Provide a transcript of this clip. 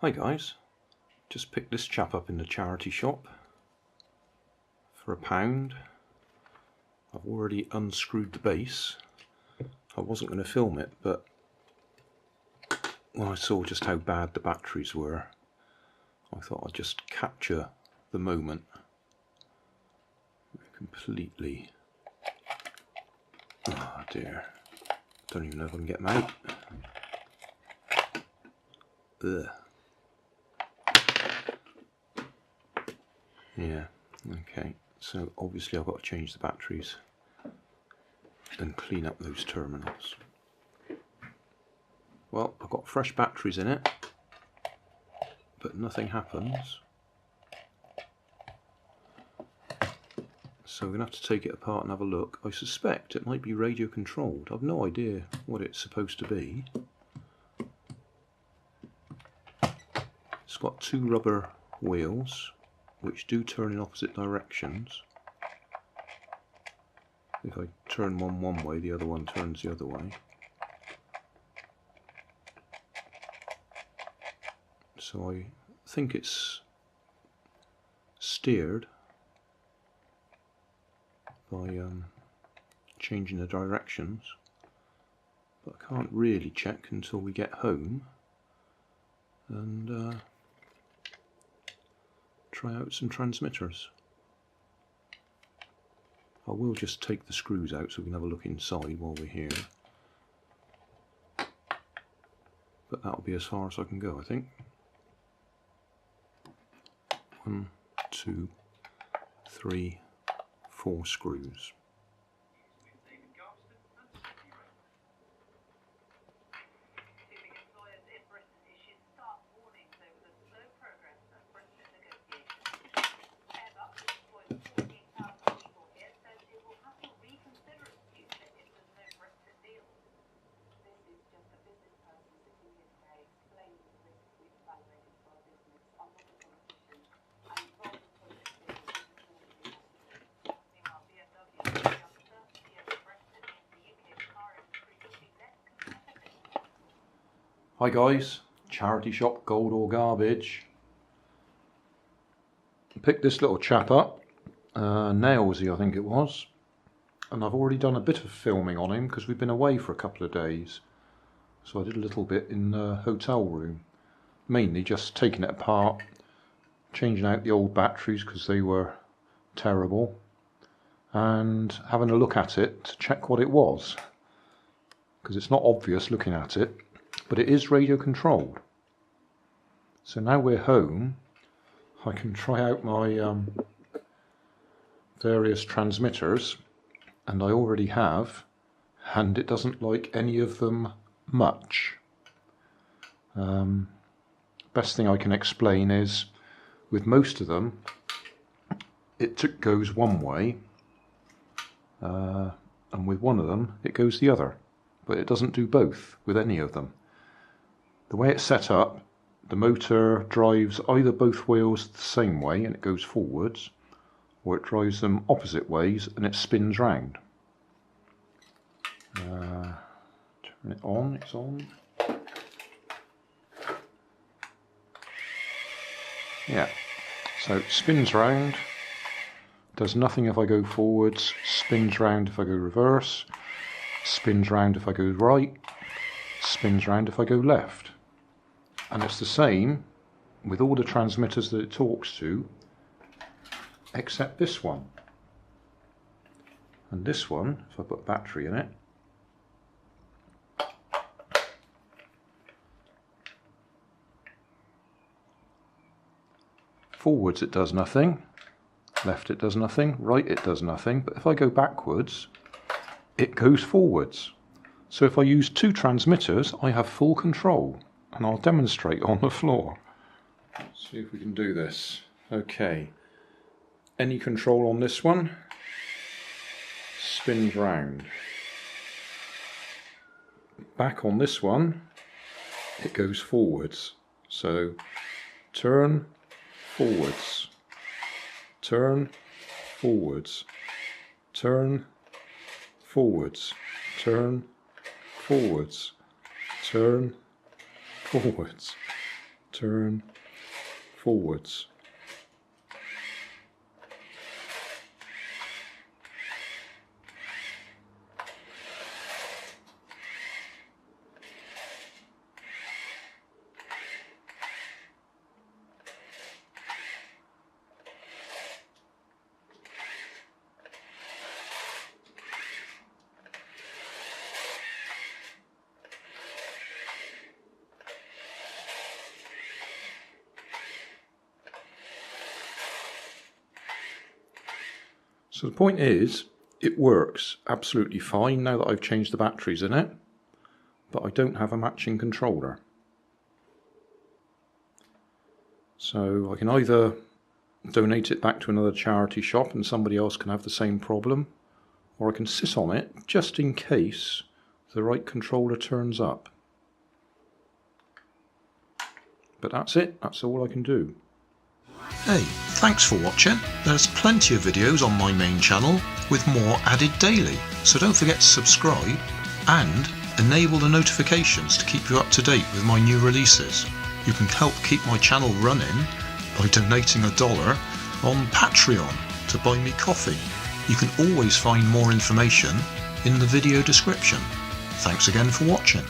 Hi guys, just picked this chap up in the charity shop for £1. I've already unscrewed the base. I wasn't going to film it, but when I saw just how bad the batteries were, I thought I'd just capture the moment. Completely, oh dear, don't even know if I can get them out. Ugh. Yeah, okay, so obviously I've got to change the batteries and clean up those terminals. Well, I've got fresh batteries in it, but nothing happens. So we're going to have to take it apart and have a look. I suspect it might be radio controlled. I've no idea what it's supposed to be. It's got two rubber wheels which do turn in opposite directions. If I turn one way, the other one turns the other way. So I think it's steered by changing the directions, but I can't really check until we get home and try out some transmitters. I will just take the screws out so we can have a look inside while we're here, but that'll be as far as I can go, I think. 1, 2, 3, 4 screws. Hi guys, charity shop, gold or garbage. Picked this little chap up, Nailsy I think it was, and I've already done a bit of filming on him because we've been away for a couple of days. So I did a little bit in the hotel room, mainly just taking it apart, changing out the old batteries because they were terrible, and having a look at it to check what it was, because it's not obvious looking at it. But it is radio controlled. So now we're home, I can try out my various transmitters, and I already have, and it doesn't like any of them much. Best thing I can explain is, with most of them, it goes one way, and with one of them it goes the other, but it doesn't do both with any of them. The way it's set up, the motor drives either both wheels the same way and it goes forwards, or it drives them opposite ways and it spins round. Turn it on, it's on. Yeah, so it spins round, does nothing if I go forwards, spins round if I go reverse, spins round if I go right, spins round if I go left. And it's the same with all the transmitters that it talks to, except this one. And this one, if I put a battery in it, forwards it does nothing, left it does nothing, right it does nothing, but if I go backwards, it goes forwards. So if I use two transmitters, I have full control. And I'll demonstrate on the floor. Let's see if we can do this. Okay, any control on this one, spins round. Back on this one, it goes forwards. So turn, forwards, turn, forwards, turn, forwards, turn, forwards, turn, forwards, turn, forwards. So the point is, it works absolutely fine now that I've changed the batteries in it, but I don't have a matching controller. So I can either donate it back to another charity shop and somebody else can have the same problem, or I can sit on it just in case the right controller turns up. But that's it, that's all I can do. Hey, thanks for watching. There's plenty of videos on my main channel with more added daily, so don't forget to subscribe and enable the notifications to keep you up to date with my new releases. You can help keep my channel running by donating $1 on Patreon to buy me coffee. You can always find more information in the video description. Thanks again for watching.